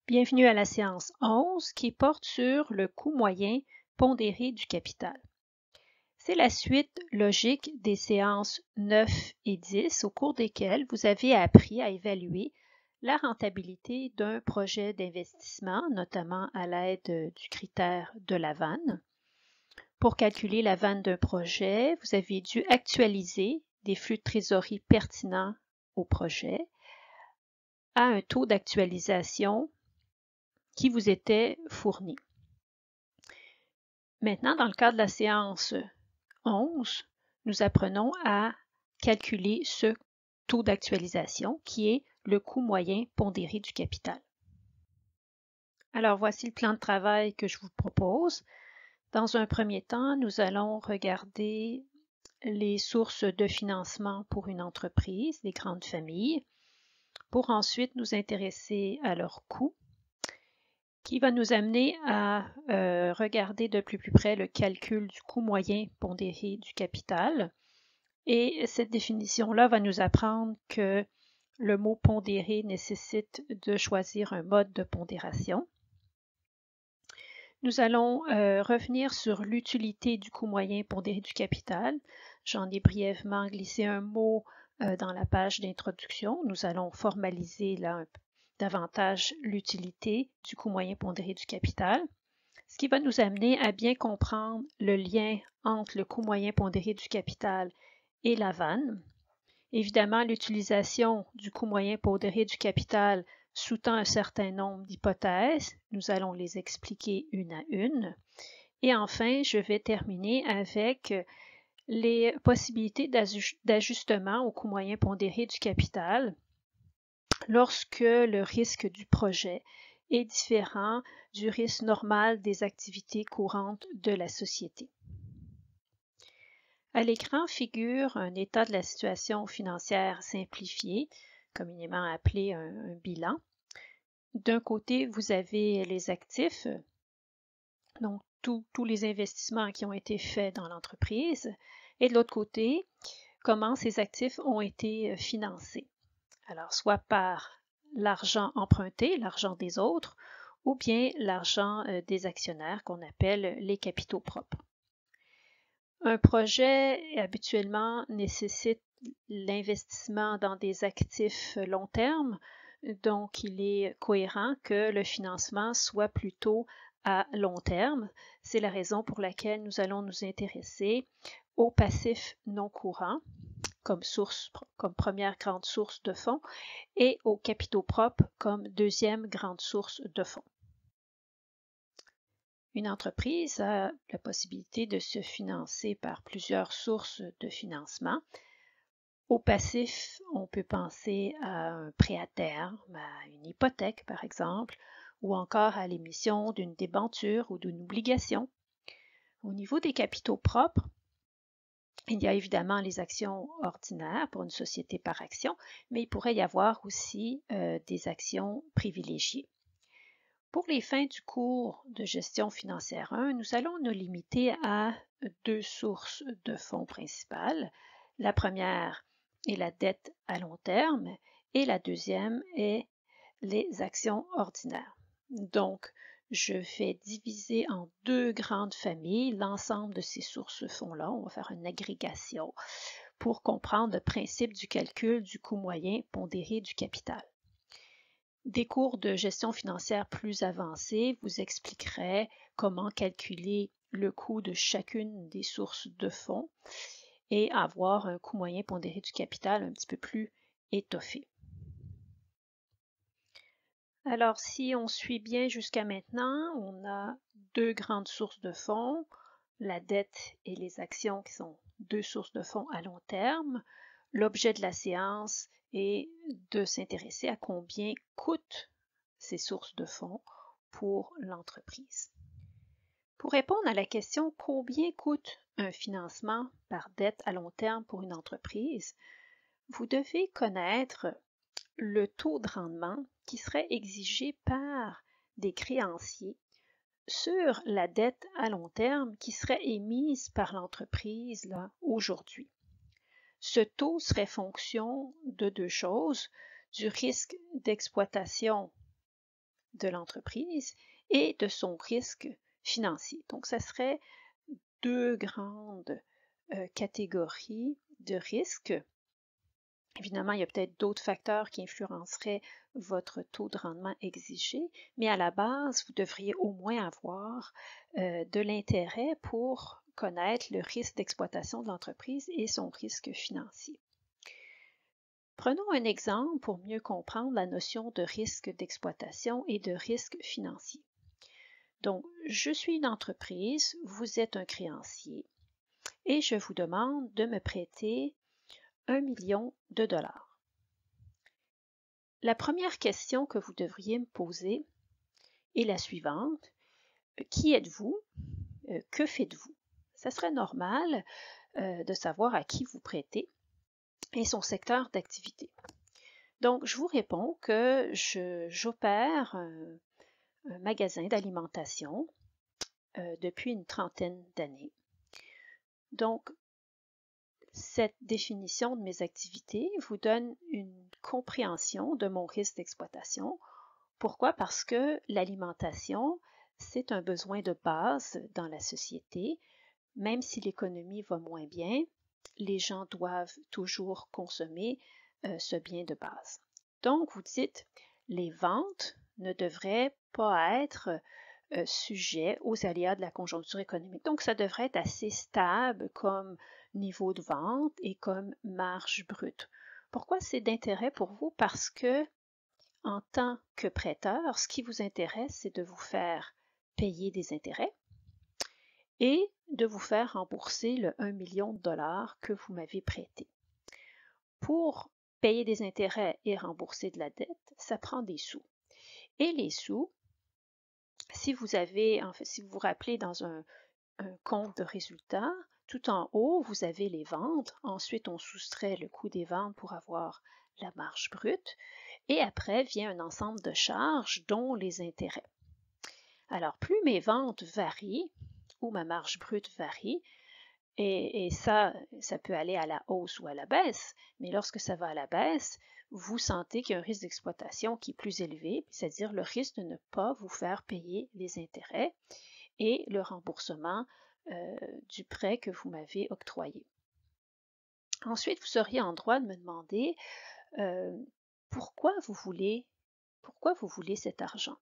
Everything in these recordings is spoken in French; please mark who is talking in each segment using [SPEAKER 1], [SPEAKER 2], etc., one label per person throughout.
[SPEAKER 1] Bienvenue à la séance 11 qui porte sur le coût moyen pondéré du capital. C'est la suite logique des séances 9 et 10 au cours desquelles vous avez appris à évaluer la rentabilité d'un projet d'investissement, notamment à l'aide du critère de la VAN. Pour calculer la VAN d'un projet, vous avez dû actualiser des flux de trésorerie pertinents au projet à un taux d'actualisation qui vous était fourni. Maintenant, dans le cadre de la séance 11, nous apprenons à calculer ce taux d'actualisation qui est le coût moyen pondéré du capital. Alors, voici le plan de travail que je vous propose. Dans un premier temps, nous allons regarder les sources de financement pour une entreprise, les grandes familles, pour ensuite nous intéresser à leurs coûts, qui va nous amener à regarder de plus près le calcul du coût moyen pondéré du capital. Et cette définition-là va nous apprendre que le mot pondéré nécessite de choisir un mode de pondération. Nous allons revenir sur l'utilité du coût moyen pondéré du capital. J'en ai brièvement glissé un mot dans la page d'introduction. Nous allons formaliser là davantage l'utilité du coût moyen pondéré du capital, ce qui va nous amener à bien comprendre le lien entre le coût moyen pondéré du capital et la VAN. Évidemment, l'utilisation du coût moyen pondéré du capital sous-tend un certain nombre d'hypothèses. Nous allons les expliquer une à une. Et enfin, je vais terminer avec les possibilités d'ajustement au coût moyen pondéré du capital lorsque le risque du projet est différent du risque normal des activités courantes de la société. À l'écran figure un état de la situation financière simplifié, communément appelé un bilan. D'un côté, vous avez les actifs, donc tous les investissements qui ont été faits dans l'entreprise, et de l'autre côté, comment ces actifs ont été financés. Alors, soit par l'argent emprunté, l'argent des autres, ou bien l'argent des actionnaires qu'on appelle les capitaux propres. Un projet habituellement nécessite l'investissement dans des actifs long terme, donc il est cohérent que le financement soit plutôt à long terme. C'est la raison pour laquelle nous allons nous intéresser aux passifs non courants comme première grande source de fonds et aux capitaux propres comme deuxième grande source de fonds. Une entreprise a la possibilité de se financer par plusieurs sources de financement. Au passif, on peut penser à un prêt à terme, à une hypothèque par exemple, ou encore à l'émission d'une débenture ou d'une obligation. Au niveau des capitaux propres, il y a évidemment les actions ordinaires pour une société par action, mais il pourrait y avoir aussi des actions privilégiées. Pour les fins du cours de gestion financière 1, nous allons nous limiter à deux sources de fonds principales. La première est la dette à long terme et la deuxième est les actions ordinaires. Donc, je vais diviser en deux grandes familles l'ensemble de ces sources de fonds-là. On va faire une agrégation pour comprendre le principe du calcul du coût moyen pondéré du capital. Des cours de gestion financière plus avancés vous expliqueraient comment calculer le coût de chacune des sources de fonds et avoir un coût moyen pondéré du capital un petit peu plus étoffé. Alors, si on suit bien jusqu'à maintenant, on a deux grandes sources de fonds, la dette et les actions qui sont deux sources de fonds à long terme. L'objet de la séance est de s'intéresser à combien coûtent ces sources de fonds pour l'entreprise. Pour répondre à la question combien coûte un financement par dette à long terme pour une entreprise, vous devez connaître le taux de rendement qui serait exigé par des créanciers sur la dette à long terme qui serait émise par l'entreprise aujourd'hui. Ce taux serait fonction de deux choses, du risque d'exploitation de l'entreprise et de son risque financier. Donc, ça serait deux grandes catégories de risques. Évidemment, il y a peut-être d'autres facteurs qui influenceraient votre taux de rendement exigé, mais à la base, vous devriez au moins avoir de l'intérêt pour connaître le risque d'exploitation de l'entreprise et son risque financier. Prenons un exemple pour mieux comprendre la notion de risque d'exploitation et de risque financier. Donc, je suis une entreprise, vous êtes un créancier et je vous demande de me prêter 1 million de dollars. La première question que vous devriez me poser est la suivante. Qui êtes-vous? Que faites-vous? Ça serait normal de savoir à qui vous prêtez et son secteur d'activité. Donc, je vous réponds que j'opère un magasin d'alimentation depuis une trentaine d'années. Donc, cette définition de mes activités vous donne une compréhension de mon risque d'exploitation. Pourquoi? Parce que l'alimentation, c'est un besoin de base dans la société. Même si l'économie va moins bien, les gens doivent toujours consommer ce bien de base. Donc, vous dites, les ventes ne devraient pas être sujet aux aléas de la conjoncture économique. Donc, ça devrait être assez stable comme niveau de vente et comme marge brute. Pourquoi c'est d'intérêt pour vous? Parce que, en tant que prêteur, ce qui vous intéresse, c'est de vous faire payer des intérêts et de vous faire rembourser le 1 million de dollars que vous m'avez prêté. Pour payer des intérêts et rembourser de la dette, ça prend des sous. Et les sous, si vous vous rappelez dans un compte de résultats, tout en haut, vous avez les ventes. Ensuite, on soustrait le coût des ventes pour avoir la marge brute. Et après vient un ensemble de charges, dont les intérêts. Alors, plus mes ventes varient, ou ma marge brute varie, et ça peut aller à la hausse ou à la baisse, mais lorsque ça va à la baisse, vous sentez qu'il y a un risque d'exploitation qui est plus élevé, c'est-à-dire le risque de ne pas vous faire payer les intérêts et le remboursement du prêt que vous m'avez octroyé. Ensuite, vous seriez en droit de me demander pourquoi vous voulez cet argent.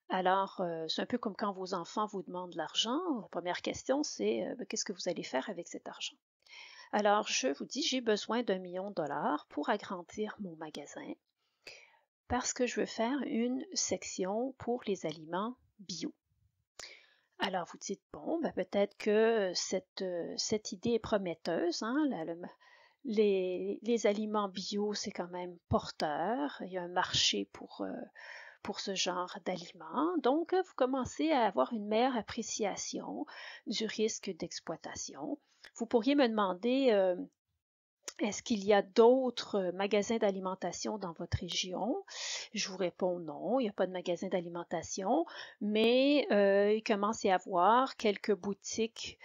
[SPEAKER 1] Alors, c'est un peu comme quand vos enfants vous demandent de l'argent. La première question, c'est qu'est-ce que vous allez faire avec cet argent? Alors, je vous dis, j'ai besoin d'1 million de dollars pour agrandir mon magasin parce que je veux faire une section pour les aliments bio. Alors, vous dites, bon, peut-être que cette idée est prometteuse, hein, les aliments bio, c'est quand même porteur, il y a un marché pour ce genre d'aliments. Donc, vous commencez à avoir une meilleure appréciation du risque d'exploitation. Vous pourriez me demander, est-ce qu'il y a d'autres magasins d'alimentation dans votre région? Je vous réponds non, il n'y a pas de magasin d'alimentation, mais il commence à y avoir quelques boutiques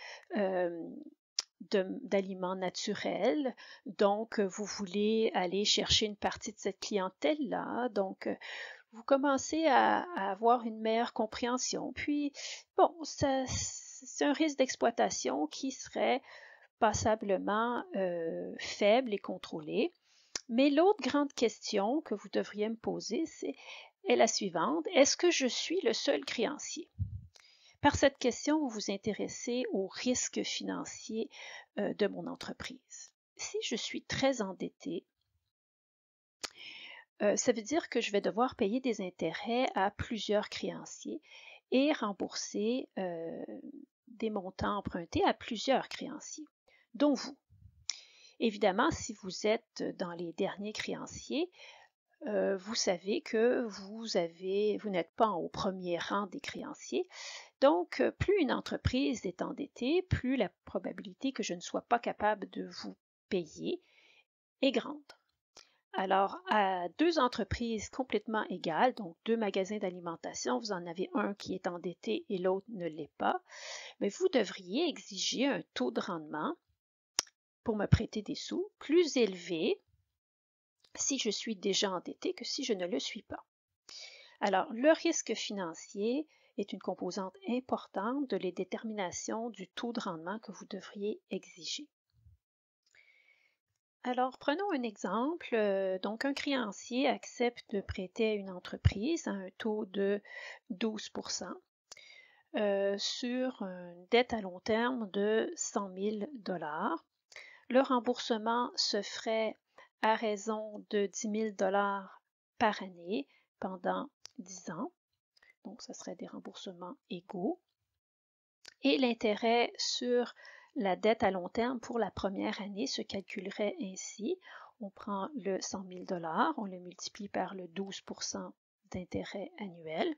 [SPEAKER 1] d'aliments naturels. Donc, vous voulez aller chercher une partie de cette clientèle-là. Donc, vous commencez à avoir une meilleure compréhension. Puis, bon, c'est un risque d'exploitation qui serait passablement faible et contrôlé. Mais l'autre grande question que vous devriez me poser est la suivante. Est-ce que je suis le seul créancier? Par cette question, vous vous intéressez au risque financier de mon entreprise. Si je suis très endettée, ça veut dire que je vais devoir payer des intérêts à plusieurs créanciers et rembourser des montants empruntés à plusieurs créanciers, dont vous. Évidemment, si vous êtes dans les derniers créanciers, vous savez que vous n'êtes pas au premier rang des créanciers. Donc, plus une entreprise est endettée, plus la probabilité que je ne sois pas capable de vous payer est grande. Alors, à deux entreprises complètement égales, donc deux magasins d'alimentation, vous en avez un qui est endetté et l'autre ne l'est pas, mais vous devriez exiger un taux de rendement pour me prêter des sous plus élevé si je suis déjà endetté que si je ne le suis pas. Alors, le risque financier est une composante importante de la détermination du taux de rendement que vous devriez exiger. Alors, prenons un exemple. Donc, un créancier accepte de prêter à une entreprise à un taux de 12 sur une dette à long terme de 100 000 $. Le remboursement se ferait à raison de 10 000 $ par année pendant 10 ans. Donc, ce serait des remboursements égaux. Et l'intérêt sur la dette à long terme pour la première année se calculerait ainsi. On prend le 100 000 $, on le multiplie par le 12 % d'intérêt annuel,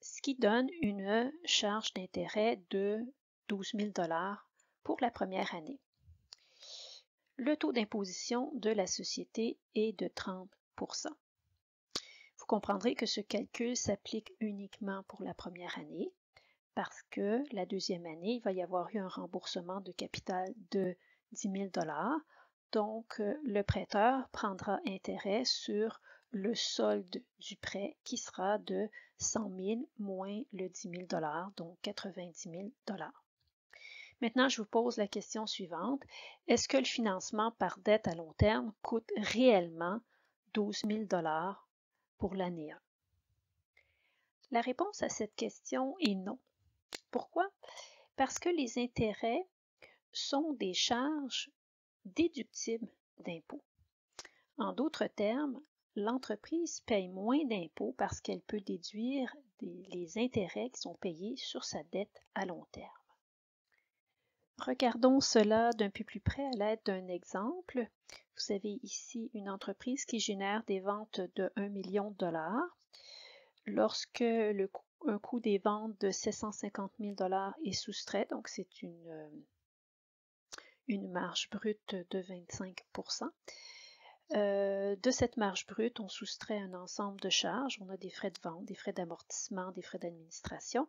[SPEAKER 1] ce qui donne une charge d'intérêt de 12 000 $ pour la première année. Le taux d'imposition de la société est de 30 %. Vous comprendrez que ce calcul s'applique uniquement pour la première année parce que la deuxième année, il va y avoir eu un remboursement de capital de 10 000 $. Donc, le prêteur prendra intérêt sur le solde du prêt qui sera de 100 000 moins le 10 000 $, donc 90 000 $. Maintenant, je vous pose la question suivante. Est-ce que le financement par dette à long terme coûte réellement 12 000 $ pour l'année 1? La réponse à cette question est non. Pourquoi? Parce que les intérêts sont des charges déductibles d'impôts. En d'autres termes, l'entreprise paye moins d'impôts parce qu'elle peut déduire les intérêts qui sont payés sur sa dette à long terme. Regardons cela d'un peu plus près à l'aide d'un exemple. Vous avez ici une entreprise qui génère des ventes de 1 million de $. Lorsque un coût des ventes de 750 000 $ est soustrait, donc c'est une marge brute de 25 %. De cette marge brute, on soustrait un ensemble de charges. On a des frais de vente, des frais d'amortissement, des frais d'administration,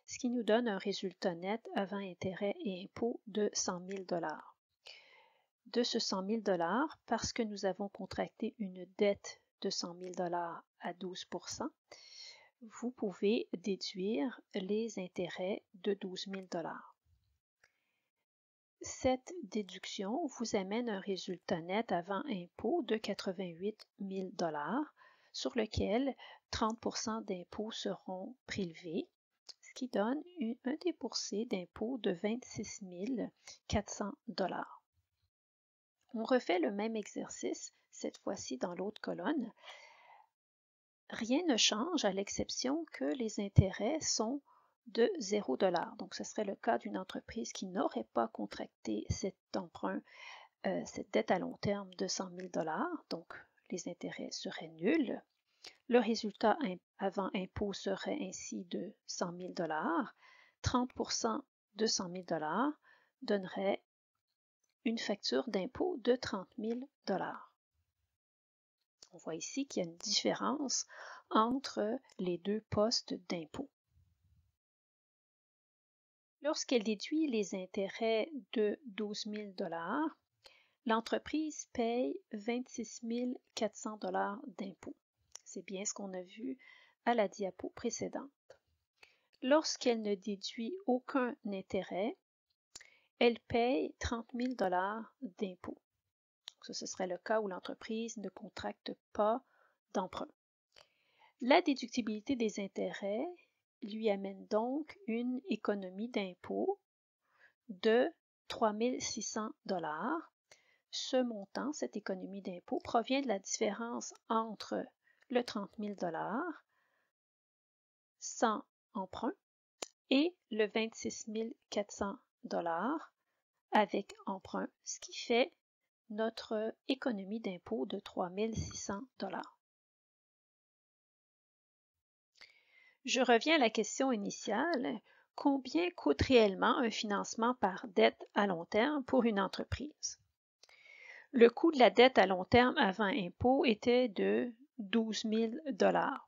[SPEAKER 1] ce qui nous donne un résultat net avant intérêts et impôts de 100 000 $. De ce 100 000 $, parce que nous avons contracté une dette de 100 000 $ à 12 %, vous pouvez déduire les intérêts de 12 000 $. Cette déduction vous amène un résultat net avant impôt de 88 000 $, sur lequel 30 % d'impôts seront prélevés, ce qui donne un déboursé d'impôt de 26 400 $. On refait le même exercice, cette fois-ci dans l'autre colonne. Rien ne change à l'exception que les intérêts sont de 0 $. Donc, ce serait le cas d'une entreprise qui n'aurait pas contracté cet emprunt, cette dette à long terme de 100 000 $. Donc, les intérêts seraient nuls. Le résultat avant impôt serait ainsi de 100 000 $. 30 % de 100 000 $ donnerait une facture d'impôt de 30 000 $. On voit ici qu'il y a une différence entre les deux postes d'impôt. Lorsqu'elle déduit les intérêts de 12 000 $, l'entreprise paye 26 400 $ d'impôt. C'est bien ce qu'on a vu à la diapo précédente. Lorsqu'elle ne déduit aucun intérêt, elle paye 30 000 $ d'impôt. Ce serait le cas où l'entreprise ne contracte pas d'emprunt. La déductibilité des intérêts lui amène donc une économie d'impôt de 3 600 $. Ce montant, cette économie d'impôt, provient de la différence entre le 30 000 $ sans emprunt et le 26 400 $ avec emprunt, ce qui fait notre économie d'impôt de 3 600 $. Je reviens à la question initiale. Combien coûte réellement un financement par dette à long terme pour une entreprise? Le coût de la dette à long terme avant impôt était de 12 000 $.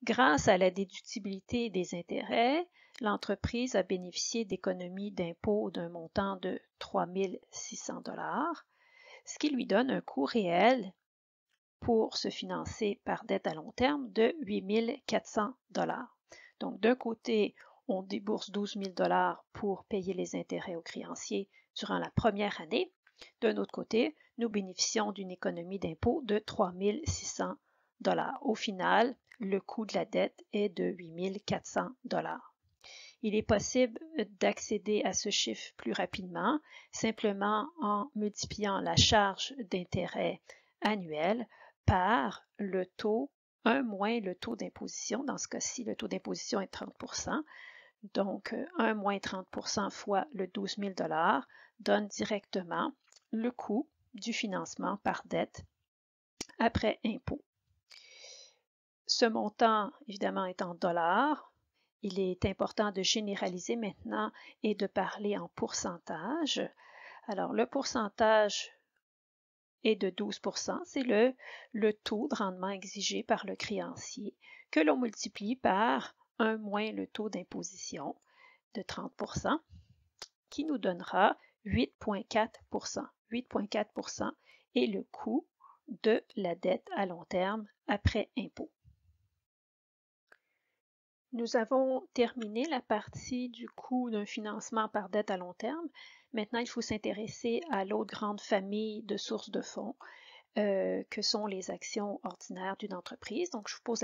[SPEAKER 1] Grâce à la déductibilité des intérêts, l'entreprise a bénéficié d'économies d'impôt d'un montant de 3 600 $, ce qui lui donne un coût réel pour se financer par dette à long terme de 8 400 $. Donc, d'un côté, on débourse 12 000 $ pour payer les intérêts aux créanciers durant la première année. D'un autre côté, nous bénéficions d'une économie d'impôt de 3 600 $. Au final, le coût de la dette est de 8 400 $. Il est possible d'accéder à ce chiffre plus rapidement, simplement en multipliant la charge d'intérêt annuelle par le taux 1 moins le taux d'imposition. Dans ce cas-ci, le taux d'imposition est 30 %. Donc, 1 moins 30 % fois le 12 000 $ donne directement le coût du financement par dette après impôt. Ce montant, évidemment, est en dollars. Il est important de généraliser maintenant et de parler en pourcentage. Alors, le pourcentage est de 12 %, c'est le taux de rendement exigé par le créancier que l'on multiplie par 1 moins le taux d'imposition de 30 % qui nous donnera 8,4 %. 8,4 % est le coût de la dette à long terme après impôt. Nous avons terminé la partie du coût d'un financement par dette à long terme. Maintenant, il faut s'intéresser à l'autre grande famille de sources de fonds que sont les actions ordinaires d'une entreprise. Donc, je vous pose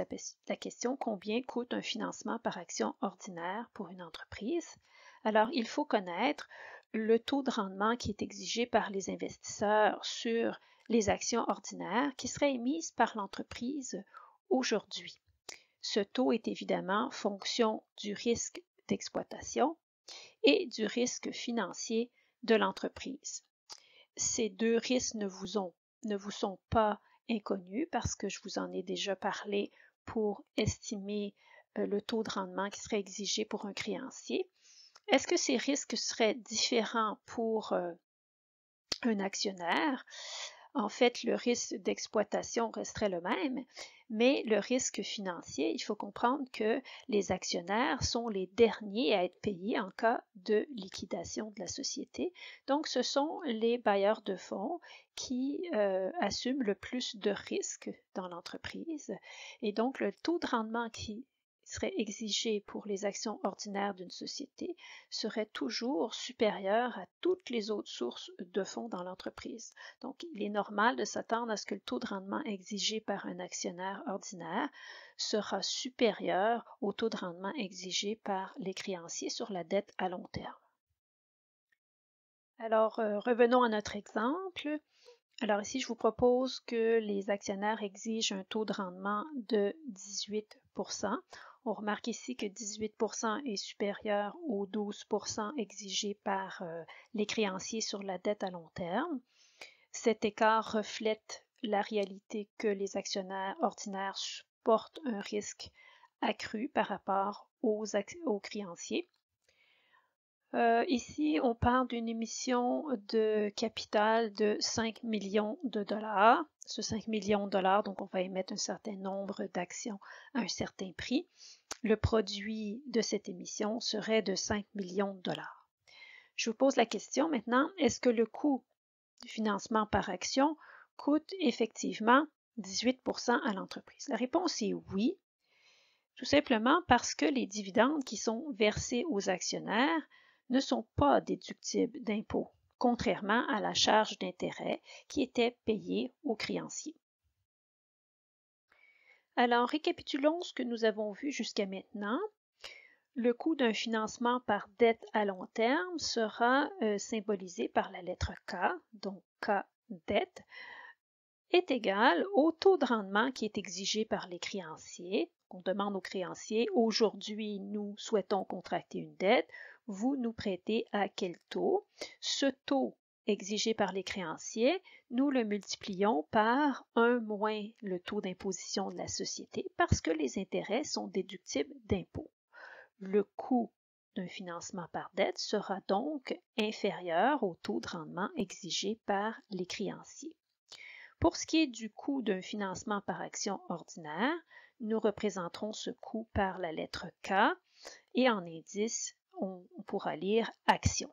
[SPEAKER 1] la question, combien coûte un financement par action ordinaire pour une entreprise? Alors, il faut connaître le taux de rendement qui est exigé par les investisseurs sur les actions ordinaires qui seraient émises par l'entreprise aujourd'hui. Ce taux est évidemment fonction du risque d'exploitation et du risque financier de l'entreprise. Ces deux risques ne vous sont pas inconnus parce que je vous en ai déjà parlé pour estimer le taux de rendement qui serait exigé pour un créancier. Est-ce que ces risques seraient différents pour un actionnaire? En fait, le risque d'exploitation resterait le même, mais le risque financier, il faut comprendre que les actionnaires sont les derniers à être payés en cas de liquidation de la société. Donc, ce sont les bailleurs de fonds qui assument le plus de risques dans l'entreprise. Et donc, le taux de rendement qui serait exigé pour les actions ordinaires d'une société serait toujours supérieur à toutes les autres sources de fonds dans l'entreprise. Donc, il est normal de s'attendre à ce que le taux de rendement exigé par un actionnaire ordinaire sera supérieur au taux de rendement exigé par les créanciers sur la dette à long terme. Alors, revenons à notre exemple. Alors ici, je vous propose que les actionnaires exigent un taux de rendement de 18 %. On remarque ici que 18 % est supérieur aux 12 % exigés par les créanciers sur la dette à long terme. Cet écart reflète la réalité que les actionnaires ordinaires supportent un risque accru par rapport aux créanciers. Ici, on parle d'une émission de capital de 5 millions de $. Ce 5 millions de dollars, donc on va émettre un certain nombre d'actions à un certain prix. Le produit de cette émission serait de 5 millions de $. Je vous pose la question maintenant, est-ce que le coût du financement par action coûte effectivement 18 % à l'entreprise? La réponse est oui, tout simplement parce que les dividendes qui sont versés aux actionnaires ne sont pas déductibles d'impôt, contrairement à la charge d'intérêt qui était payée aux créanciers. Alors, récapitulons ce que nous avons vu jusqu'à maintenant. Le coût d'un financement par dette à long terme sera symbolisé par la lettre K, donc K dette, est égal au taux de rendement qui est exigé par les créanciers. On demande aux créanciers, aujourd'hui, nous souhaitons contracter une dette, vous nous prêtez à quel taux? Ce taux exigé par les créanciers, nous le multiplions par 1 moins le taux d'imposition de la société parce que les intérêts sont déductibles d'impôt. Le coût d'un financement par dette sera donc inférieur au taux de rendement exigé par les créanciers. Pour ce qui est du coût d'un financement par action ordinaire, nous représenterons ce coût par la lettre K et en indice, on pourra lire action.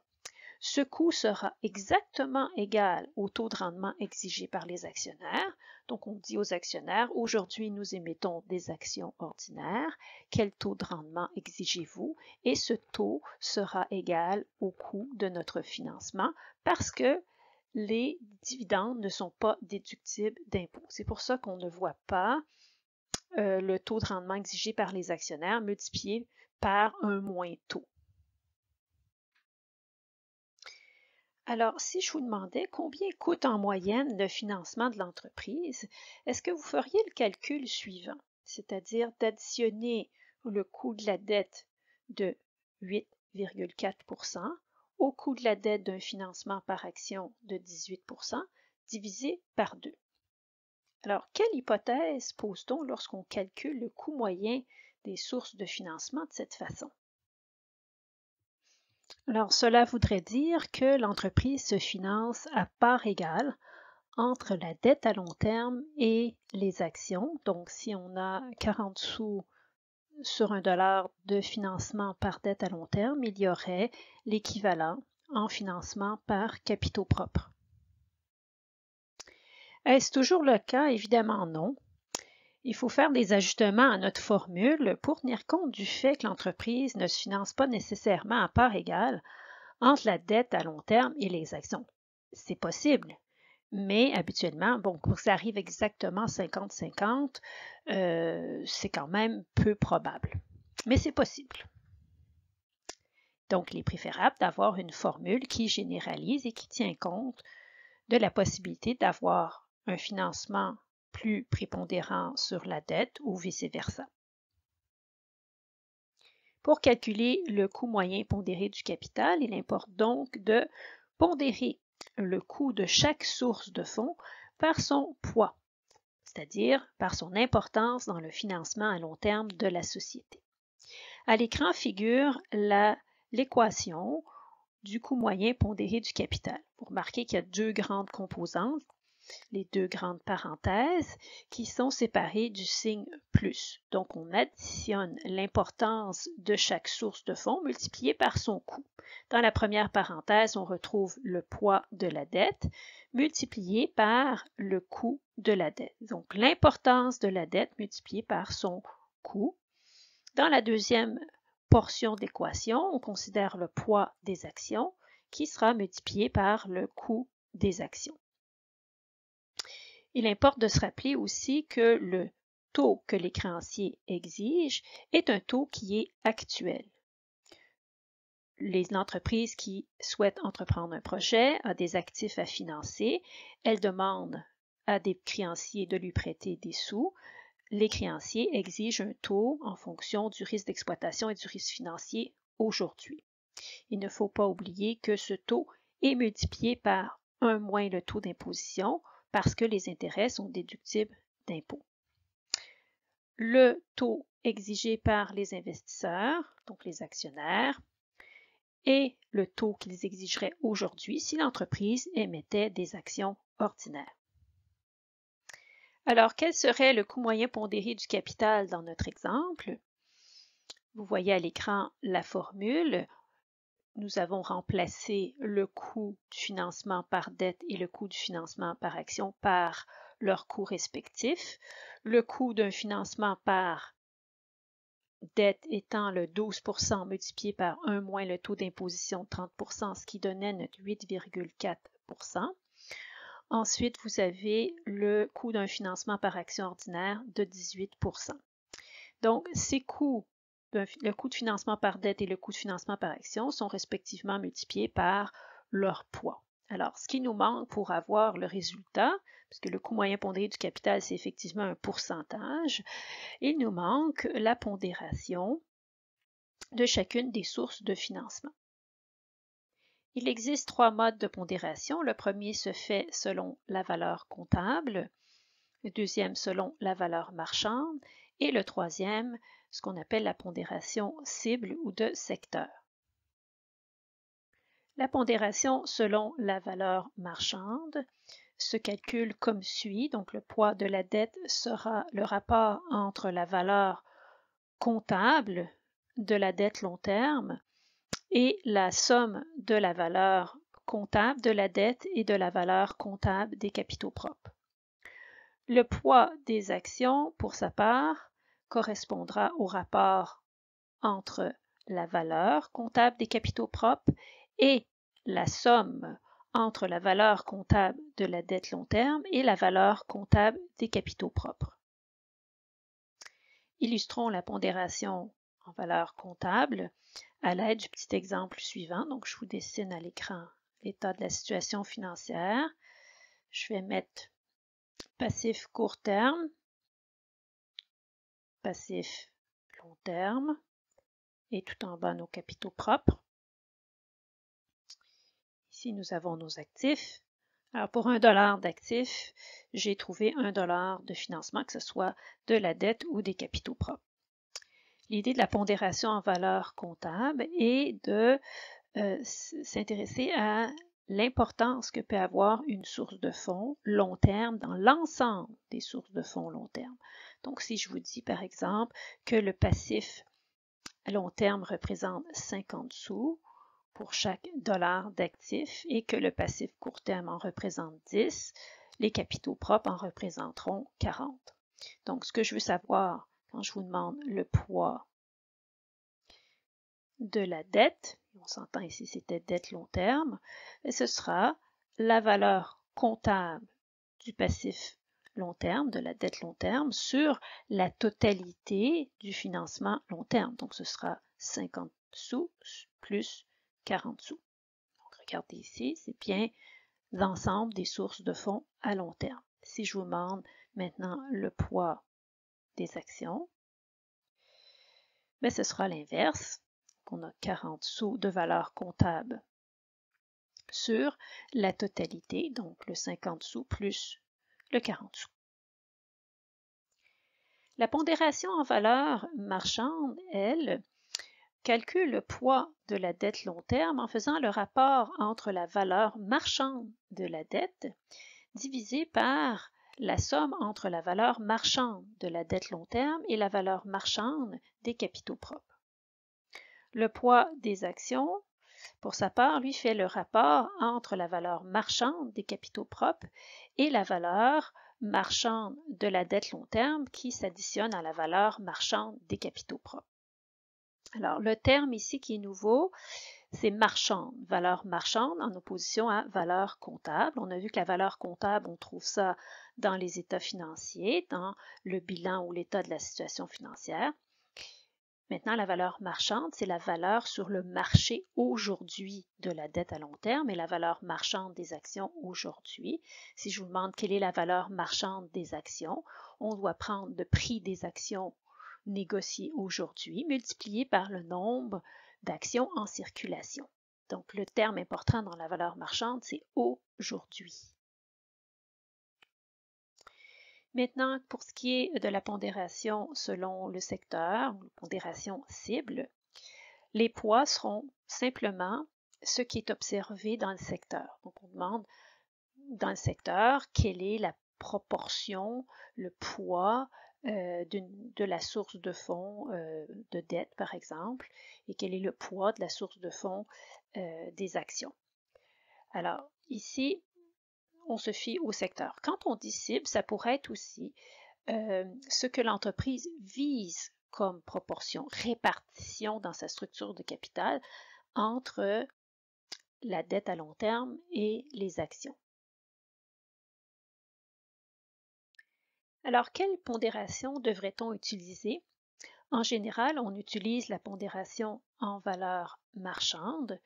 [SPEAKER 1] Ce coût sera exactement égal au taux de rendement exigé par les actionnaires. Donc, on dit aux actionnaires, aujourd'hui, nous émettons des actions ordinaires. Quel taux de rendement exigez-vous? Et ce taux sera égal au coût de notre financement parce que les dividendes ne sont pas déductibles d'impôt. C'est pour ça qu'on ne voit pas le taux de rendement exigé par les actionnaires multiplié par un moins taux. Alors, si je vous demandais combien coûte en moyenne le financement de l'entreprise, est-ce que vous feriez le calcul suivant, c'est-à-dire d'additionner le coût de la dette de 8,4 au coût de la dette d'un financement par action de 18 divisé par 2. Alors, quelle hypothèse pose-t-on lorsqu'on calcule le coût moyen des sources de financement de cette façon? Alors, cela voudrait dire que l'entreprise se finance à part égale entre la dette à long terme et les actions. Donc, si on a 40 sous sur $1 de financement par dette à long terme, il y aurait l'équivalent en financement par capitaux propres. Est-ce toujours le cas? Évidemment non. Il faut faire des ajustements à notre formule pour tenir compte du fait que l'entreprise ne se finance pas nécessairement à part égale entre la dette à long terme et les actions. C'est possible, mais habituellement, bon, pour que ça arrive exactement 50-50, c'est quand même peu probable. Mais c'est possible. Donc, il est préférable d'avoir une formule qui généralise et qui tient compte de la possibilité d'avoir un financement plus prépondérant sur la dette ou vice-versa. Pour calculer le coût moyen pondéré du capital, il importe donc de pondérer le coût de chaque source de fonds par son poids, c'est-à-dire par son importance dans le financement à long terme de la société. À l'écran figure l'équation du coût moyen pondéré du capital. Vous remarquez qu'il y a deux grandes composantes, les deux grandes parenthèses, qui sont séparées du signe plus. Donc, on additionne l'importance de chaque source de fonds multipliée par son coût. Dans la première parenthèse, on retrouve le poids de la dette multiplié par le coût de la dette. Donc, l'importance de la dette multipliée par son coût. Dans la deuxième portion d'équation, on considère le poids des actions qui sera multiplié par le coût des actions. Il importe de se rappeler aussi que le taux que les créanciers exigent est un taux qui est actuel. Les entreprises qui souhaitent entreprendre un projet ont des actifs à financer. Elles demandent à des créanciers de lui prêter des sous. Les créanciers exigent un taux en fonction du risque d'exploitation et du risque financier aujourd'hui. Il ne faut pas oublier que ce taux est multiplié par 1 moins le taux d'imposition parce que les intérêts sont déductibles d'impôt. Le taux exigé par les investisseurs, donc les actionnaires, et le taux qu'ils exigeraient aujourd'hui si l'entreprise émettait des actions ordinaires. Alors, quel serait le coût moyen pondéré du capital dans notre exemple? Vous voyez à l'écran la formule. Nous avons remplacé le coût du financement par dette et le coût du financement par action par leurs coûts respectifs. Le coût d'un financement par dette étant le 12 multiplié par 1 moins le taux d'imposition de 30 ce qui donnait notre 8,4 Ensuite, vous avez le coût d'un financement par action ordinaire de 18 Donc, ces coûts, le coût de financement par dette et le coût de financement par action sont respectivement multipliés par leur poids. Alors, ce qui nous manque pour avoir le résultat, puisque le coût moyen pondéré du capital, c'est effectivement un pourcentage, il nous manque la pondération de chacune des sources de financement. Il existe 3 modes de pondération. Le premier se fait selon la valeur comptable, le deuxième selon la valeur marchande et le troisième, ce qu'on appelle la pondération cible ou de secteur. La pondération selon la valeur marchande se calcule comme suit. Donc, le poids de la dette sera le rapport entre la valeur comptable de la dette long terme et la somme de la valeur comptable de la dette et de la valeur comptable des capitaux propres. Le poids des actions, pour sa part, correspondra au rapport entre la valeur comptable des capitaux propres et la somme entre la valeur comptable de la dette long terme et la valeur comptable des capitaux propres. Illustrons la pondération en valeur comptable à l'aide du petit exemple suivant. Donc, je vous dessine à l'écran l'état de la situation financière. Je vais mettre passif court terme, passif long terme et tout en bas nos capitaux propres. Ici, nous avons nos actifs. Alors, pour $1 d'actifs, j'ai trouvé $1 de financement, que ce soit de la dette ou des capitaux propres. L'idée de la pondération en valeur comptable est de s'intéresser à l'importance que peut avoir une source de fonds long terme dans l'ensemble des sources de fonds long terme. Donc, si je vous dis, par exemple, que le passif à long terme représente 50 sous pour chaque dollar d'actifs et que le passif court terme en représente 10, les capitaux propres en représenteront 40. Donc, ce que je veux savoir quand je vous demande le poids de la dette, on s'entend ici c'était dette long terme, et ce sera la valeur comptable du passif long terme, de la dette long terme, sur la totalité du financement long terme. Donc, ce sera 50 sous plus 40 sous. Donc, regardez ici, c'est bien l'ensemble des sources de fonds à long terme. Si je vous demande maintenant le poids des actions, ce sera l'inverse. On a 40 sous de valeur comptable sur la totalité, donc le 50 sous plus le 40 sous. La pondération en valeur marchande, elle, calcule le poids de la dette long terme en faisant le rapport entre la valeur marchande de la dette divisé par la somme entre la valeur marchande de la dette long terme et la valeur marchande des capitaux propres. Le poids des actions, pour sa part, lui fait le rapport entre la valeur marchande des capitaux propres et la valeur marchande de la dette long terme qui s'additionne à la valeur marchande des capitaux propres. Alors, le terme ici qui est nouveau, c'est marchande, valeur marchande en opposition à valeur comptable. On a vu que la valeur comptable, on trouve ça dans les états financiers, dans le bilan ou l'état de la situation financière. Maintenant, la valeur marchande, c'est la valeur sur le marché aujourd'hui de la dette à long terme et la valeur marchande des actions aujourd'hui. Si je vous demande quelle est la valeur marchande des actions, on doit prendre le prix des actions négociées aujourd'hui multiplié par le nombre d'actions en circulation. Donc, le terme important dans la valeur marchande, c'est aujourd'hui. Maintenant, pour ce qui est de la pondération selon le secteur, ou pondération cible, les poids seront simplement ce qui est observé dans le secteur. Donc, on demande dans le secteur quelle est la proportion, le poids de la source de fonds de dette, par exemple, et quel est le poids de la source de fonds des actions. Alors, ici, on se fie au secteur. Quand on dit cible, ça pourrait être aussi ce que l'entreprise vise comme proportion, répartition dans sa structure de capital entre la dette à long terme et les actions. Alors, quelle pondération devrait-on utiliser? En général, on utilise la pondération en valeur marchande.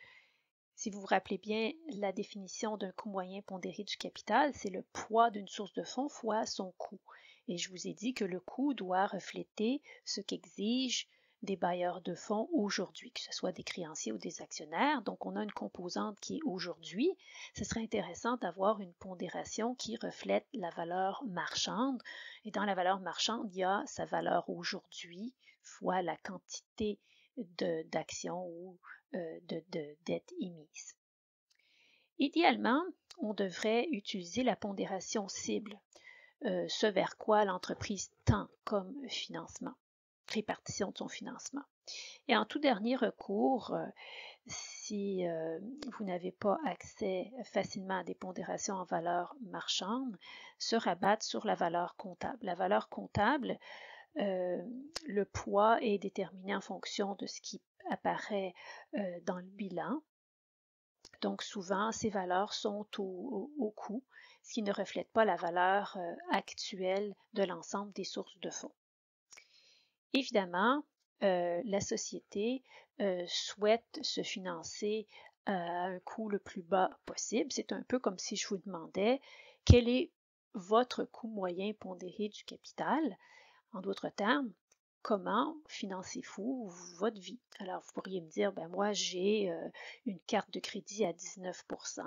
[SPEAKER 1] Si vous vous rappelez bien, la définition d'un coût moyen pondéré du capital, c'est le poids d'une source de fonds fois son coût. Et je vous ai dit que le coût doit refléter ce qu'exigent des bailleurs de fonds aujourd'hui, que ce soit des créanciers ou des actionnaire. Donc, on a une composante qui est aujourd'hui. Ce serait intéressant d'avoir une pondération qui reflète la valeur marchande. Et dans la valeur marchande, il y a sa valeur aujourd'hui fois la quantité d'actions ou de dettes émises. Idéalement, on devrait utiliser la pondération cible, ce vers quoi l'entreprise tend comme financement. répartition de son financement. Et en tout dernier recours, si vous n'avez pas accès facilement à des pondérations en valeur marchande, se rabattre sur la valeur comptable. La valeur comptable, le poids est déterminé en fonction de ce qui apparaît dans le bilan. Donc souvent, ces valeurs sont au coût, ce qui ne reflète pas la valeur actuelle de l'ensemble des sources de fonds. Évidemment, la société souhaite se financer à un coût le plus bas possible. C'est un peu comme si je vous demandais quel est votre coût moyen pondéré du capital. En d'autres termes, comment financez-vous votre vie? Alors, vous pourriez me dire, ben moi, j'ai une carte de crédit à 19%,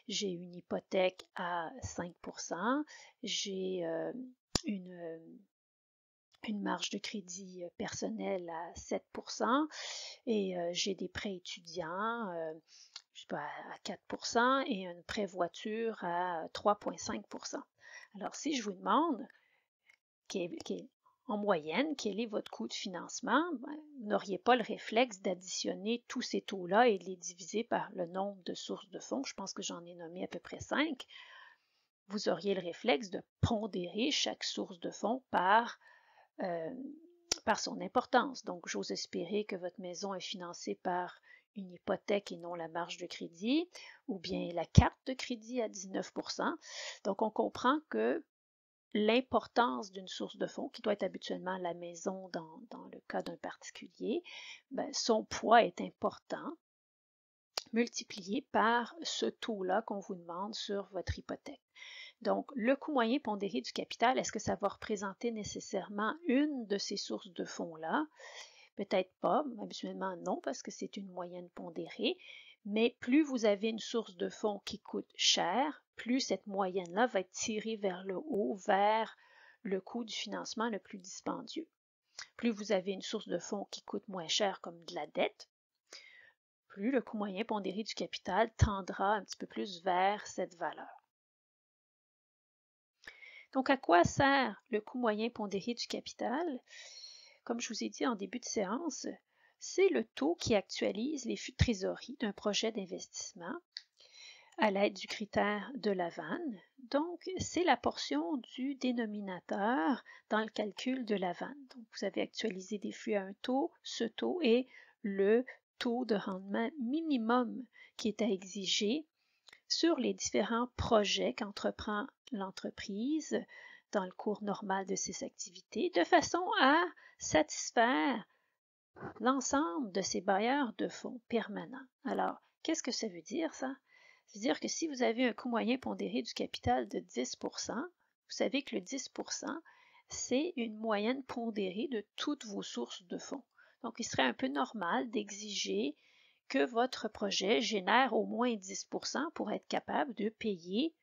[SPEAKER 1] j'ai une hypothèque à 5%, j'ai une marge de crédit personnelle à 7% et j'ai des prêts étudiants je sais pas, à 4% et un prêt voiture à 3,5%. Alors, si je vous demande en moyenne, quel est votre coût de financement, vous n'auriez pas le réflexe d'additionner tous ces taux-là et de les diviser par le nombre de sources de fonds. Je pense que j'en ai nommé à peu près 5. Vous auriez le réflexe de pondérer chaque source de fonds par son importance. Donc, j'ose espérer que votre maison est financée par une hypothèque et non la marge de crédit, ou bien la carte de crédit à 19%. Donc, on comprend que l'importance d'une source de fonds, qui doit être habituellement la maison dans le cas d'un particulier, son poids est important, multiplié par ce taux-là qu'on vous demande sur votre hypothèque. Donc, le coût moyen pondéré du capital, est-ce que ça va représenter nécessairement une de ces sources de fonds-là? Peut-être pas, habituellement non, parce que c'est une moyenne pondérée, mais plus vous avez une source de fonds qui coûte cher, plus cette moyenne-là va être tirée vers le haut, vers le coût du financement le plus dispendieux. Plus vous avez une source de fonds qui coûte moins cher, comme de la dette, plus le coût moyen pondéré du capital tendra un petit peu plus vers cette valeur. Donc, à quoi sert le coût moyen pondéré du capital? Comme je vous ai dit en début de séance, c'est le taux qui actualise les flux de trésorerie d'un projet d'investissement à l'aide du critère de Lavanne. Donc, c'est la portion du dénominateur dans le calcul de Lavanne. Donc, vous avez actualisé des flux à un taux. Ce taux est le taux de rendement minimum qui est à exiger sur les différents projets qu'entreprend l'entreprise dans le cours normal de ses activités, de façon à satisfaire l'ensemble de ces bailleurs de fonds permanents. Alors, qu'est-ce que ça veut dire, ça? Ça veut dire que si vous avez un coût moyen pondéré du capital de 10%, vous savez que le 10%, c'est une moyenne pondérée de toutes vos sources de fonds. Donc, il serait un peu normal d'exiger que votre projet génère au moins 10% pour être capable de payer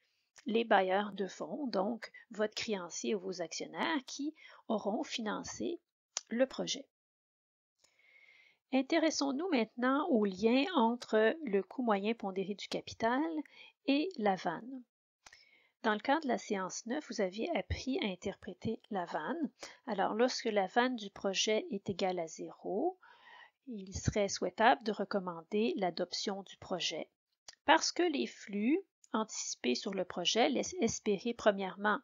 [SPEAKER 1] les bailleurs de fonds, donc votre créancier ou vos actionnaires qui auront financé le projet. Intéressons-nous maintenant au lien entre le coût moyen pondéré du capital et Lavanne. Dans le cadre de la séance 9, vous aviez appris à interpréter Lavanne. Alors, lorsque Lavanne du projet est égale à 0, il serait souhaitable de recommander l'adoption du projet parce que les flux anticipés sur le projet laissent espérer premièrement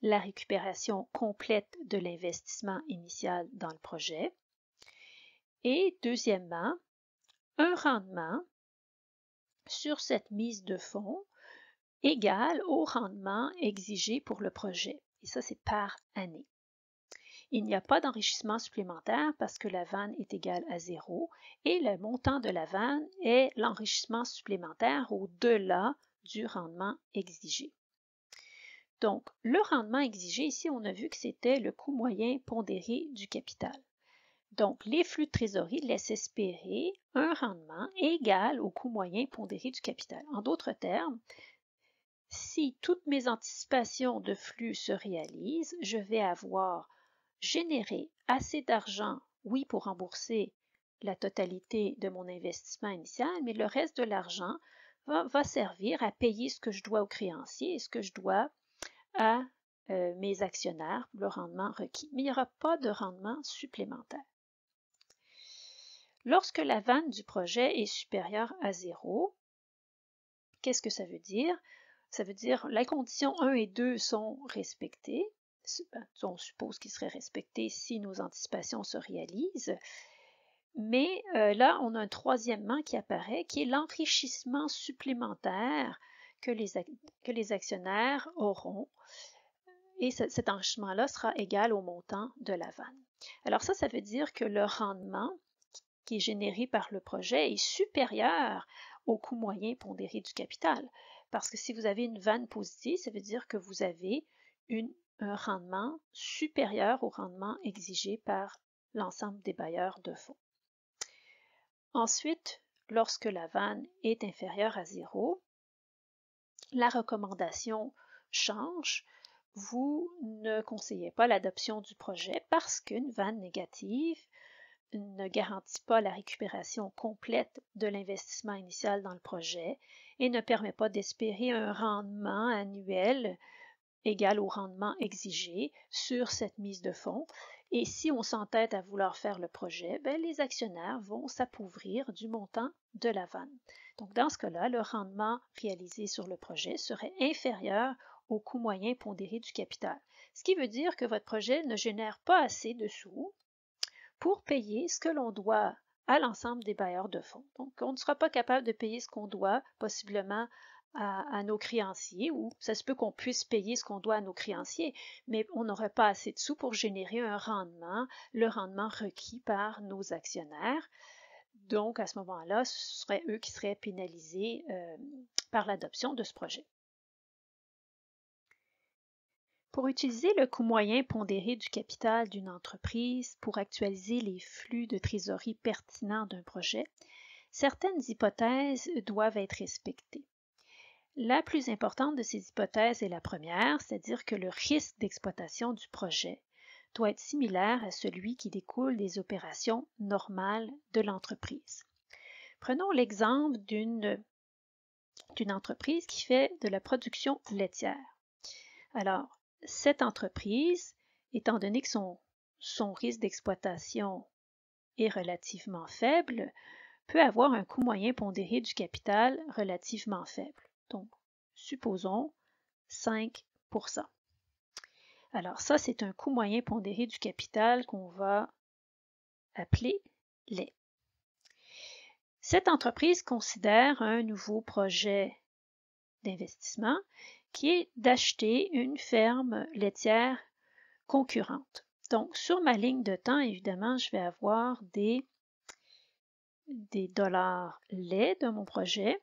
[SPEAKER 1] la récupération complète de l'investissement initial dans le projet et deuxièmement, un rendement sur cette mise de fonds égal au rendement exigé pour le projet. Et ça, c'est par année. Il n'y a pas d'enrichissement supplémentaire parce que la vanne est égale à 0 et le montant de la vanne est l'enrichissement supplémentaire au-delà du rendement exigé. Donc, le rendement exigé, ici, on a vu que c'était le coût moyen pondéré du capital. Donc, les flux de trésorerie laissent espérer un rendement égal au coût moyen pondéré du capital. En d'autres termes, si toutes mes anticipations de flux se réalisent, je vais avoir générer assez d'argent, oui, pour rembourser la totalité de mon investissement initial, mais le reste de l'argent va servir à payer ce que je dois au créancier et ce que je dois à mes actionnaires pour le rendement requis. Mais il n'y aura pas de rendement supplémentaire. Lorsque la vanne du projet est supérieure à 0, qu'est-ce que ça veut dire? Ça veut dire que les conditions 1 et 2 sont respectées. On suppose qu'ils seraient respectés si nos anticipations se réalisent. Mais là, on a un troisièmement qui apparaît, qui est l'enrichissement supplémentaire que les actionnaires auront. Et cet enrichissement-là sera égal au montant de la vanne. Alors ça veut dire que le rendement qui est généré par le projet est supérieur au coût moyen pondéré du capital. Parce que si vous avez une vanne positive, ça veut dire que vous avez un rendement supérieur au rendement exigé par l'ensemble des bailleurs de fonds. Ensuite, lorsque la vanne est inférieure à 0, la recommandation change. Vous ne conseillez pas l'adoption du projet parce qu'une vanne négative ne garantit pas la récupération complète de l'investissement initial dans le projet et ne permet pas d'espérer un rendement annuel égal au rendement exigé sur cette mise de fonds. Et si on s'entête à vouloir faire le projet, les actionnaires vont s'appauvrir du montant de la vanne. Donc dans ce cas-là, le rendement réalisé sur le projet serait inférieur au coût moyen pondéré du capital. Ce qui veut dire que votre projet ne génère pas assez de sous pour payer ce que l'on doit à l'ensemble des bailleurs de fonds. Donc, on ne sera pas capable de payer ce qu'on doit, possiblement à nos créanciers, ou ça se peut qu'on puisse payer ce qu'on doit à nos créanciers, mais on n'aurait pas assez de sous pour générer un rendement, le rendement requis par nos actionnaires. Donc, à ce moment-là, ce seraient eux qui seraient pénalisés par l'adoption de ce projet. Pour utiliser le coût moyen pondéré du capital d'une entreprise pour actualiser les flux de trésorerie pertinents d'un projet, certaines hypothèses doivent être respectées. La plus importante de ces hypothèses est la première, c'est-à-dire que le risque d'exploitation du projet doit être similaire à celui qui découle des opérations normales de l'entreprise. Prenons l'exemple d'une entreprise qui fait de la production laitière. Alors, cette entreprise, étant donné que son risque d'exploitation est relativement faible, peut avoir un coût moyen pondéré du capital relativement faible. Donc, supposons 5 %. Alors ça, c'est un coût moyen pondéré du capital qu'on va appeler lait. Cette entreprise considère un nouveau projet d'investissement qui est d'acheter une ferme laitière concurrente. Donc, sur ma ligne de temps, évidemment, je vais avoir des dollars lait de mon projet.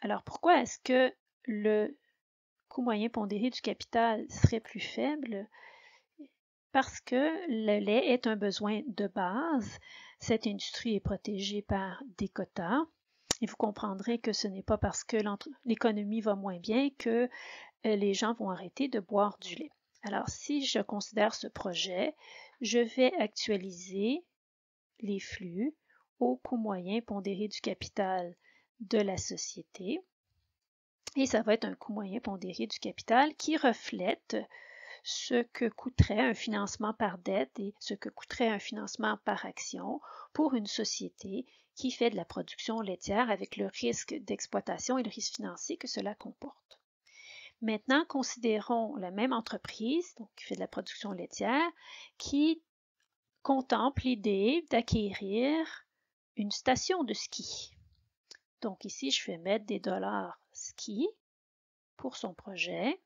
[SPEAKER 1] Alors, pourquoi est-ce que le coût moyen pondéré du capital serait plus faible? Parce que le lait est un besoin de base. Cette industrie est protégée par des quotas. Et vous comprendrez que ce n'est pas parce que l'économie va moins bien que les gens vont arrêter de boire du lait. Alors, si je considère ce projet, je vais actualiser les flux au coût moyen pondéré du capital de la société. Et ça va être un coût moyen pondéré du capital qui reflète ce que coûterait un financement par dette et ce que coûterait un financement par action pour une société qui fait de la production laitière avec le risque d'exploitation et le risque financier que cela comporte. Maintenant, considérons la même entreprise, donc qui fait de la production laitière, qui contemple l'idée d'acquérir une station de ski. Donc ici, je vais mettre des dollars ski pour son projet.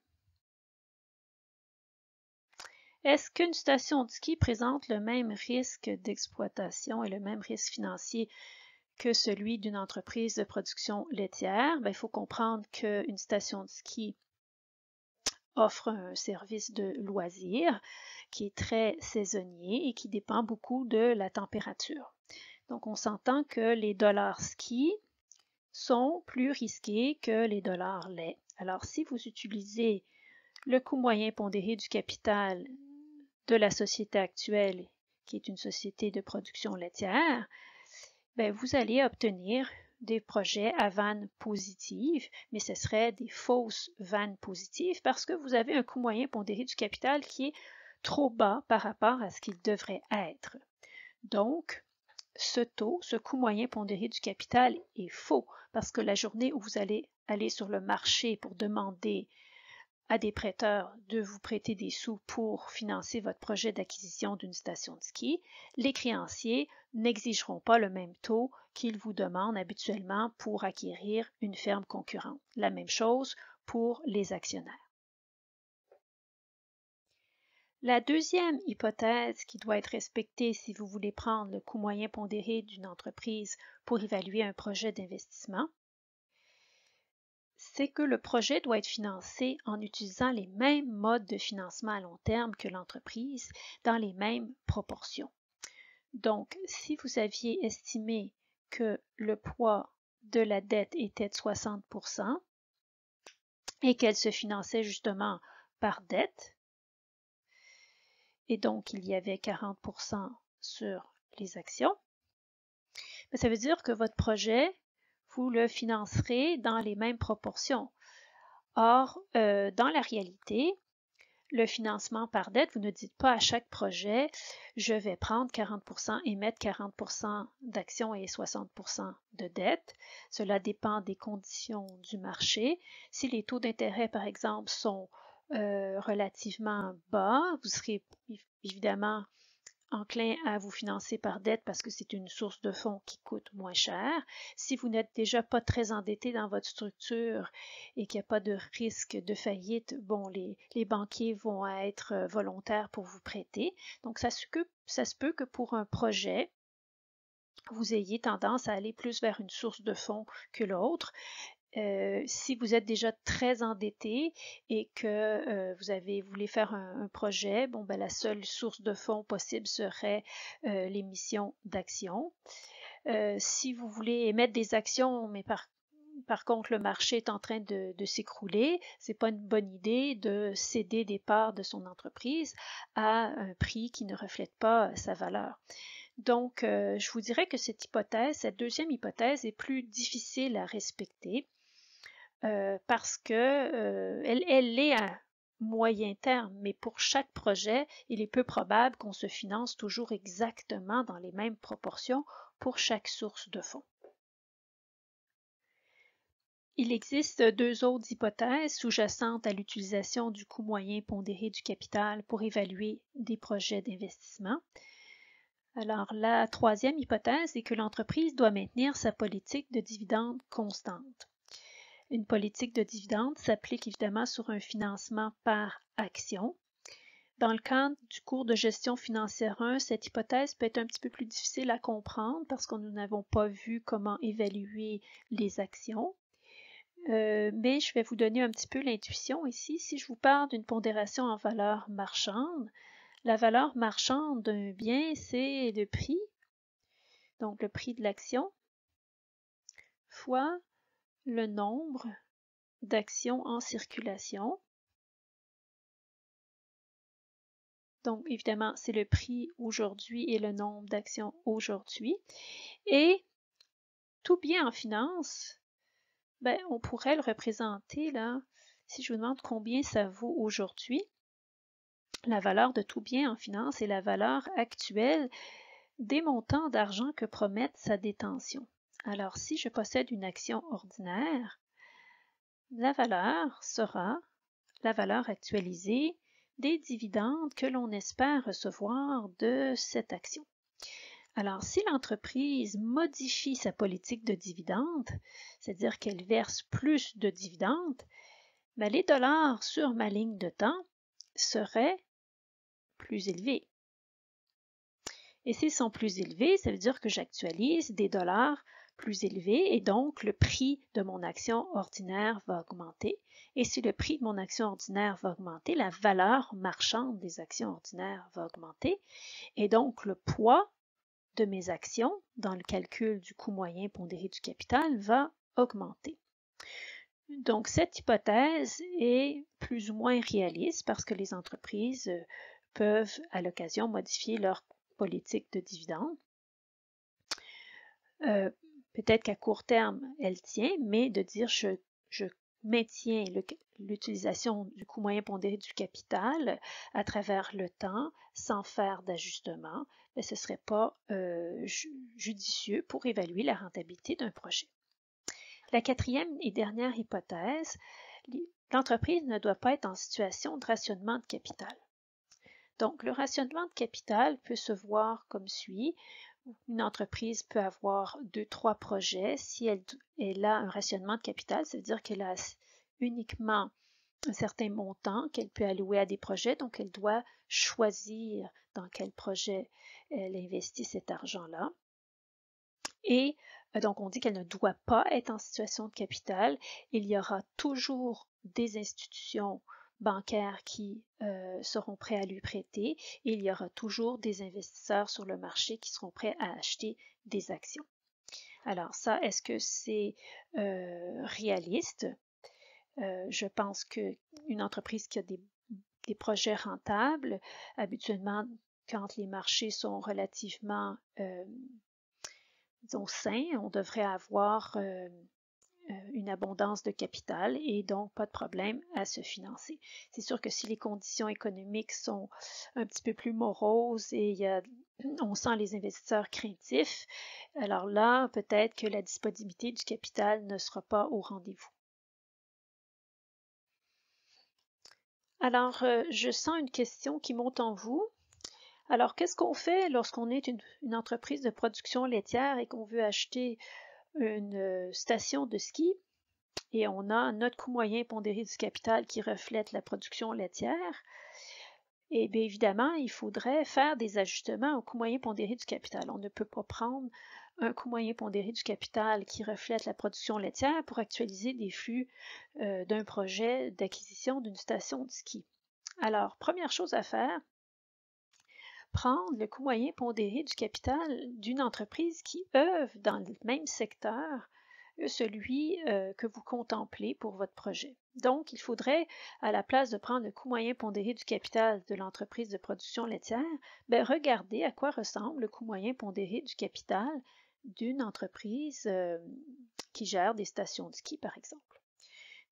[SPEAKER 1] Est-ce qu'une station de ski présente le même risque d'exploitation et le même risque financier que celui d'une entreprise de production laitière? Il faut comprendre qu'une station de ski offre un service de loisir qui est très saisonnier et qui dépend beaucoup de la température. Donc, on s'entend que les dollars ski sont plus risqués que les dollars lait. Alors, si vous utilisez le coût moyen pondéré du capital de la société actuelle, qui est une société de production laitière, vous allez obtenir des projets à vanne positive, mais ce serait des fausses vannes positives parce que vous avez un coût moyen pondéré du capital qui est trop bas par rapport à ce qu'il devrait être. Donc, ce coût moyen pondéré du capital est faux parce que la journée où vous allez aller sur le marché pour demander à des prêteurs de vous prêter des sous pour financer votre projet d'acquisition d'une station de ski, les créanciers n'exigeront pas le même taux qu'ils vous demandent habituellement pour acquérir une ferme concurrente. La même chose pour les actionnaires. La deuxième hypothèse qui doit être respectée si vous voulez prendre le coût moyen pondéré d'une entreprise pour évaluer un projet d'investissement, c'est que le projet doit être financé en utilisant les mêmes modes de financement à long terme que l'entreprise dans les mêmes proportions. Donc, si vous aviez estimé que le poids de la dette était de 60% et qu'elle se finançait justement par dette, et donc il y avait 40% sur les actions, ça veut dire que votre projet, vous le financerez dans les mêmes proportions. Or, dans la réalité, le financement par dette, vous ne dites pas à chaque projet, je vais prendre 40% et mettre 40% d'actions et 60% de dette. Cela dépend des conditions du marché. Si les taux d'intérêt, par exemple, sont relativement bas, vous serez évidemment enclin à vous financer par dette parce que c'est une source de fonds qui coûte moins cher. Si vous n'êtes déjà pas très endetté dans votre structure et qu'il n'y a pas de risque de faillite, bon, les banquiers vont être volontaires pour vous prêter. Donc, ça se peut que pour un projet, vous ayez tendance à aller plus vers une source de fonds que l'autre. Si vous êtes déjà très endetté et que vous voulez faire un projet, bon, ben, la seule source de fonds possible serait l'émission d'actions. Si vous voulez émettre des actions, mais par contre, le marché est en train de s'écrouler, c'est pas une bonne idée de céder des parts de son entreprise à un prix qui ne reflète pas sa valeur. Donc, je vous dirais que cette deuxième hypothèse, est plus difficile à respecter parce que elle est à moyen terme, mais pour chaque projet, il est peu probable qu'on se finance toujours exactement dans les mêmes proportions pour chaque source de fonds. Il existe deux autres hypothèses sous-jacentes à l'utilisation du coût moyen pondéré du capital pour évaluer des projets d'investissement. Alors, la troisième hypothèse est que l'entreprise doit maintenir sa politique de dividendes constante. Une politique de dividendes s'applique évidemment sur un financement par action. Dans le cadre du cours de gestion financière 1, cette hypothèse peut être un petit peu plus difficile à comprendre parce que nous n'avons pas vu comment évaluer les actions. Mais je vais vous donner un petit peu l'intuition ici. Si je vous parle d'une pondération en valeur marchande, la valeur marchande d'un bien, c'est le prix, donc le prix de l'action, fois le nombre d'actions en circulation. Donc, évidemment, c'est le prix aujourd'hui et le nombre d'actions aujourd'hui. Et tout bien en finance, ben, on pourrait le représenter là, si je vous demande combien ça vaut aujourd'hui, la valeur de tout bien en finance est la valeur actuelle des montants d'argent que promettent sa détention. Alors, si je possède une action ordinaire, la valeur sera la valeur actualisée des dividendes que l'on espère recevoir de cette action. Alors, si l'entreprise modifie sa politique de dividendes, c'est-à-dire qu'elle verse plus de dividendes, ben les dollars sur ma ligne de temps seraient plus élevés. Et s'ils sont plus élevés, ça veut dire que j'actualise des dollars plus élevés et donc le prix de mon action ordinaire va augmenter. Et si le prix de mon action ordinaire va augmenter, la valeur marchande des actions ordinaires va augmenter et donc le poids de mes actions dans le calcul du coût moyen pondéré du capital va augmenter. Donc cette hypothèse est plus ou moins réaliste parce que les entreprises peuvent à l'occasion modifier leur politique de dividendes. peut-être qu'à court terme, elle tient, mais de dire je maintiens l'utilisation du coût moyen pondéré du capital à travers le temps sans faire d'ajustement, mais ce ne serait pas judicieux pour évaluer la rentabilité d'un projet. La quatrième et dernière hypothèse, l'entreprise ne doit pas être en situation de rationnement de capital. Donc, le rationnement de capital peut se voir comme suit. Une entreprise peut avoir 2-3 projets. Si elle a un rationnement de capital, ça veut dire qu'elle a uniquement un certain montant qu'elle peut allouer à des projets, donc elle doit choisir dans quel projet elle investit cet argent-là. Et donc on dit qu'elle ne doit pas être en situation de capital. Il y aura toujours des institutions bancaires qui seront prêts à lui prêter et il y aura toujours des investisseurs sur le marché qui seront prêts à acheter des actions. Alors ça, est-ce que c'est réaliste? Je pense qu'une entreprise qui a des projets rentables, habituellement, quand les marchés sont relativement disons sains, on devrait avoir une abondance de capital et donc pas de problème à se financer. C'est sûr que si les conditions économiques sont un petit peu plus moroses et on sent les investisseurs craintifs, alors là, peut-être que la disponibilité du capital ne sera pas au rendez-vous. Alors, je sens une question qui monte en vous. Alors, qu'est-ce qu'on fait lorsqu'on est une entreprise de production laitière et qu'on veut acheter une station de ski et on a notre coût moyen pondéré du capital qui reflète la production laitière? Et bien évidemment, il faudrait faire des ajustements au coût moyen pondéré du capital. On ne peut pas prendre un coût moyen pondéré du capital qui reflète la production laitière pour actualiser des flux d'un projet d'acquisition d'une station de ski. Alors, première chose à faire, prendre le coût moyen pondéré du capital d'une entreprise qui œuvre dans le même secteur que celui que vous contemplez pour votre projet. Donc, il faudrait, à la place de prendre le coût moyen pondéré du capital de l'entreprise de production laitière, regarder à quoi ressemble le coût moyen pondéré du capital d'une entreprise qui gère des stations de ski, par exemple.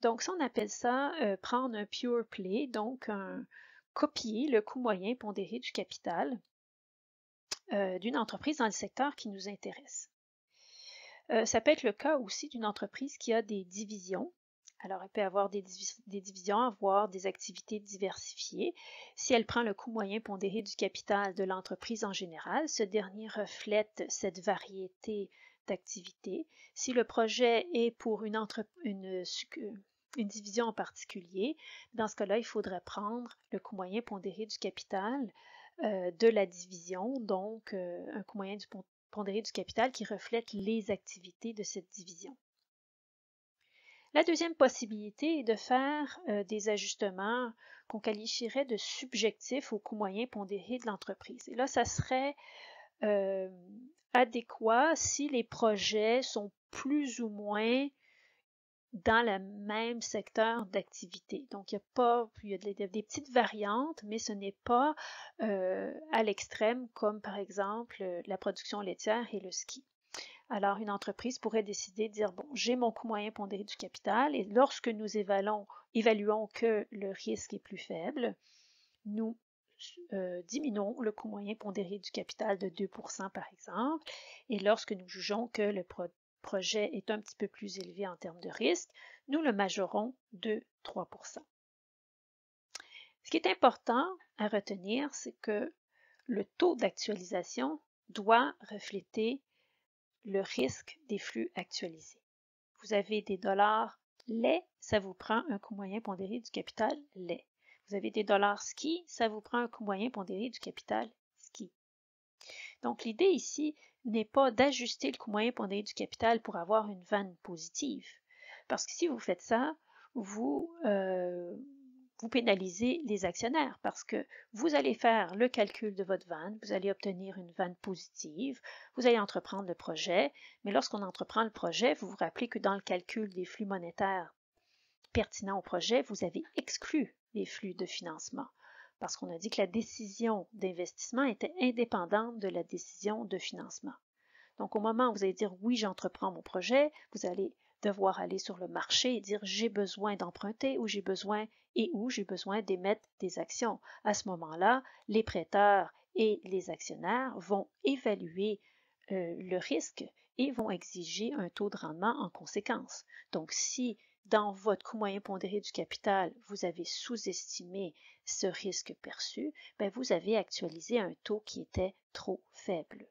[SPEAKER 1] Donc, ça, on appelle ça prendre un pure play, donc copier le coût moyen pondéré du capital d'une entreprise dans le secteur qui nous intéresse. Ça peut être le cas aussi d'une entreprise qui a des divisions. Alors, elle peut avoir des divisions, avoir des activités diversifiées. Si elle prend le coût moyen pondéré du capital de l'entreprise en général, ce dernier reflète cette variété d'activités. Si le projet est pour une division en particulier, dans ce cas-là, il faudrait prendre le coût moyen pondéré du capital de la division, donc un coût moyen pondéré du capital qui reflète les activités de cette division. La deuxième possibilité est de faire des ajustements qu'on qualifierait de subjectifs au coût moyen pondéré de l'entreprise. Et là, ça serait adéquat si les projets sont plus ou moins dans le même secteur d'activité. Donc, il y a des petites variantes, mais ce n'est pas à l'extrême comme par exemple la production laitière et le ski. Alors, une entreprise pourrait décider de dire, bon, j'ai mon coût moyen pondéré du capital et lorsque nous évaluons que le risque est plus faible, nous diminuons le coût moyen pondéré du capital de 2% par exemple. Et lorsque nous jugeons que le projet est un petit peu plus élevé en termes de risque, nous le majorons de 3%. Ce qui est important à retenir, c'est que le taux d'actualisation doit refléter le risque des flux actualisés. Vous avez des dollars lait, ça vous prend un coût moyen pondéré du capital lait. Vous avez des dollars ski, ça vous prend un coût moyen pondéré du capital ski. Donc l'idée ici n'est pas d'ajuster le coût moyen pondéré du capital pour avoir une vanne positive. Parce que si vous faites ça, vous pénalisez les actionnaires parce que vous allez faire le calcul de votre vanne, vous allez obtenir une vanne positive, vous allez entreprendre le projet, mais lorsqu'on entreprend le projet, vous vous rappelez que dans le calcul des flux monétaires pertinents au projet, vous avez exclu les flux de financement parce qu'on a dit que la décision d'investissement était indépendante de la décision de financement. Donc, au moment où vous allez dire oui, j'entreprends mon projet, vous allez devoir aller sur le marché et dire j'ai besoin d'emprunter ou j'ai besoin d'émettre des actions. À ce moment-là, les prêteurs et les actionnaires vont évaluer le risque et vont exiger un taux de rendement en conséquence. Donc, si dans votre coût moyen pondéré du capital, vous avez sous-estimé ce risque perçu, bien, vous avez actualisé un taux qui était trop faible.